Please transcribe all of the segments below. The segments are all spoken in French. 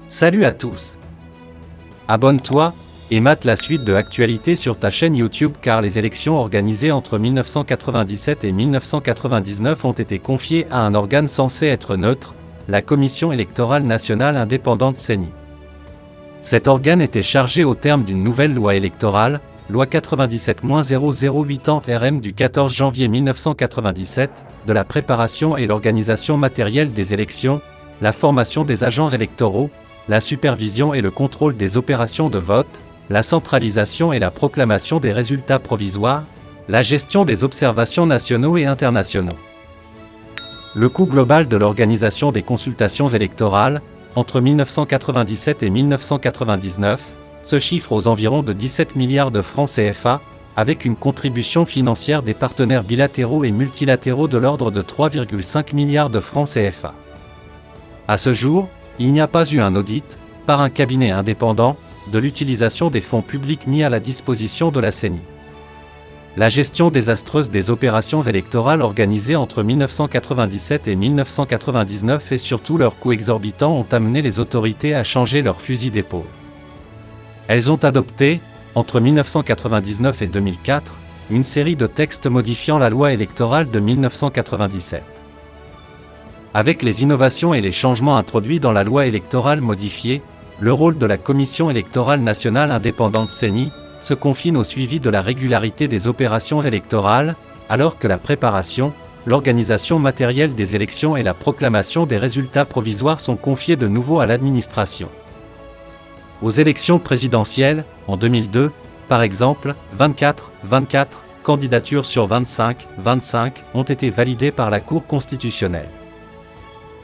Salut à tous. Abonne-toi et mate la suite de actualités sur ta chaîne YouTube car les élections organisées entre 1997 et 1999 ont été confiées à un organe censé être neutre, la Commission électorale nationale indépendante CENI. Cet organe était chargé au terme d'une nouvelle loi électorale, loi 97-008 du 14 janvier 1997, de la préparation et l'organisation matérielle des élections, la formation des agents électoraux, la supervision et le contrôle des opérations de vote, la centralisation et la proclamation des résultats provisoires, la gestion des observations nationaux et internationaux. Le coût global de l'organisation des consultations électorales, entre 1997 et 1999, se chiffre aux environs de 17 milliards de francs CFA, avec une contribution financière des partenaires bilatéraux et multilatéraux de l'ordre de 3,5 milliards de francs CFA. À ce jour, il n'y a pas eu un audit, par un cabinet indépendant, de l'utilisation des fonds publics mis à la disposition de la CENI. La gestion désastreuse des opérations électorales organisées entre 1997 et 1999 et surtout leurs coûts exorbitants ont amené les autorités à changer leur fusil d'épaule. Elles ont adopté, entre 1999 et 2004, une série de textes modifiant la loi électorale de 1997. Avec les innovations et les changements introduits dans la loi électorale modifiée, le rôle de la Commission électorale nationale indépendante CENI se confine au suivi de la régularité des opérations électorales, alors que la préparation, l'organisation matérielle des élections et la proclamation des résultats provisoires sont confiés de nouveau à l'administration. Aux élections présidentielles, en 2002, par exemple, 24 candidatures sur 25 ont été validées par la Cour constitutionnelle.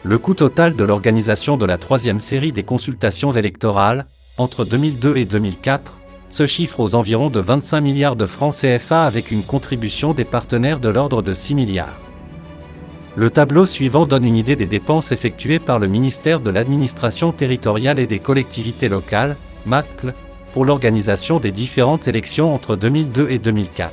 Le coût total de l'organisation de la troisième série des consultations électorales, entre 2002 et 2004, se chiffre aux environs de 25 milliards de francs CFA avec une contribution des partenaires de l'ordre de 6 milliards. Le tableau suivant donne une idée des dépenses effectuées par le ministère de l'Administration territoriale et des collectivités locales, MACL, pour l'organisation des différentes élections entre 2002 et 2004.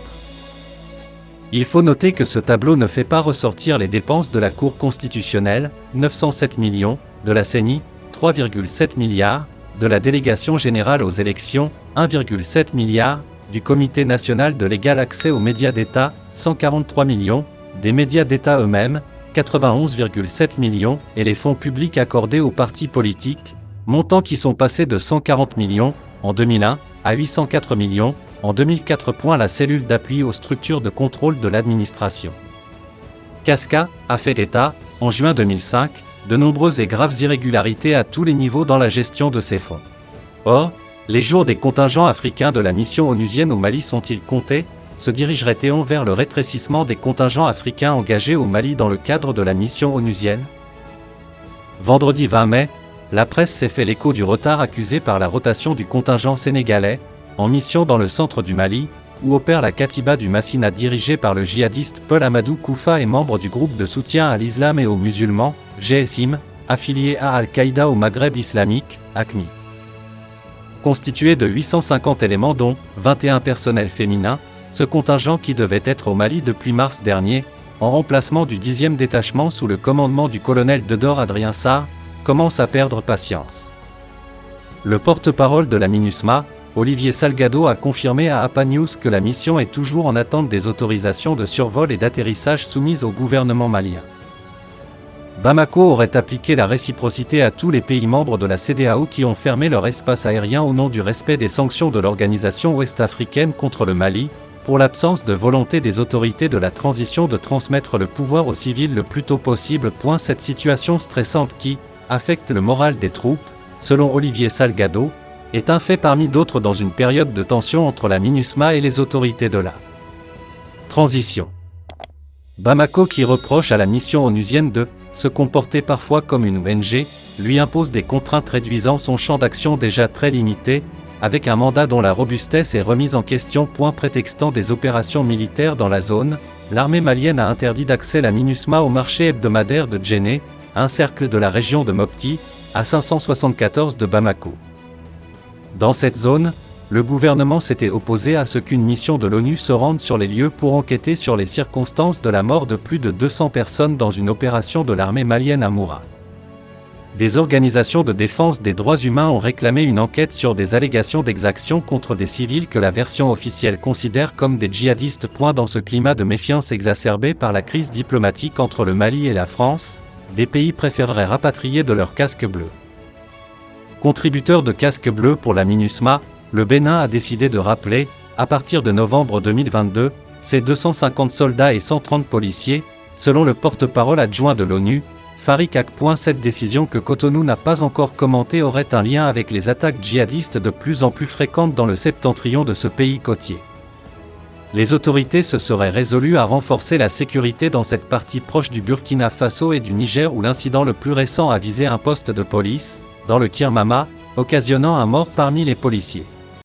Il faut noter que ce tableau ne fait pas ressortir les dépenses de la Cour constitutionnelle, 907 millions, de la CENI, 3,7 milliards, de la Délégation générale aux élections, 1,7 milliard, du Comité national de l'égal accès aux médias d'État, 143 millions, des médias d'État eux-mêmes, 91,7 millions, et les fonds publics accordés aux partis politiques, montants qui sont passés de 140 millions, en 2001, à 804 millions, en 2004. La cellule d'appui aux structures de contrôle de l'administration. Casca a fait état, en juin 2005, de nombreuses et graves irrégularités à tous les niveaux dans la gestion de ces fonds. Or, les jours des contingents africains de la mission onusienne au Mali sont-ils comptés? Se dirigerait-on vers le rétrécissement des contingents africains engagés au Mali dans le cadre de la mission onusienne? Vendredi 20 mai, la presse s'est fait l'écho du retard accusé par la rotation du contingent sénégalais, en mission dans le centre du Mali, où opère la Katiba du Massina dirigée par le djihadiste Paul Amadou Koufa et membre du groupe de soutien à l'islam et aux musulmans, GSIM, affilié à Al-Qaïda au Maghreb islamique, AQMI. Constitué de 850 éléments dont 21 personnels féminins, ce contingent qui devait être au Mali depuis mars dernier, en remplacement du 10e détachement sous le commandement du colonel Dedor Adrien Sarr, commence à perdre patience. Le porte-parole de la MINUSMA, Olivier Salgado a confirmé à APA News que la mission est toujours en attente des autorisations de survol et d'atterrissage soumises au gouvernement malien. Bamako aurait appliqué la réciprocité à tous les pays membres de la CEDEAO qui ont fermé leur espace aérien au nom du respect des sanctions de l'organisation ouest-africaine contre le Mali, pour l'absence de volonté des autorités de la transition de transmettre le pouvoir aux civils le plus tôt possible. Cette situation stressante qui affecte le moral des troupes, selon Olivier Salgado, est un fait parmi d'autres dans une période de tension entre la MINUSMA et les autorités de la transition. Bamako, qui reproche à la mission onusienne de se comporter parfois comme une ONG, lui impose des contraintes réduisant son champ d'action déjà très limité, avec un mandat dont la robustesse est remise en question. Prétextant des opérations militaires dans la zone, l'armée malienne a interdit d'accès la MINUSMA au marché hebdomadaire de Djenné, un cercle de la région de Mopti, à 574 de Bamako. Dans cette zone, le gouvernement s'était opposé à ce qu'une mission de l'ONU se rende sur les lieux pour enquêter sur les circonstances de la mort de plus de 200 personnes dans une opération de l'armée malienne à Moura. Des organisations de défense des droits humains ont réclamé une enquête sur des allégations d'exactions contre des civils que la version officielle considère comme des djihadistes. Dans ce climat de méfiance exacerbé par la crise diplomatique entre le Mali et la France, des pays préféreraient rapatrier de leurs casques bleus. Contributeur de casques bleus pour la MINUSMA, le Bénin a décidé de rappeler, à partir de novembre 2022, ses 250 soldats et 130 policiers, selon le porte-parole adjoint de l'ONU, Farik Ak. Cette décision que Cotonou n'a pas encore commentée aurait un lien avec les attaques djihadistes de plus en plus fréquentes dans le septentrion de ce pays côtier. Les autorités se seraient résolues à renforcer la sécurité dans cette partie proche du Burkina Faso et du Niger où l'incident le plus récent a visé un poste de police, dans le Kirmama, occasionnant un mort parmi les policiers.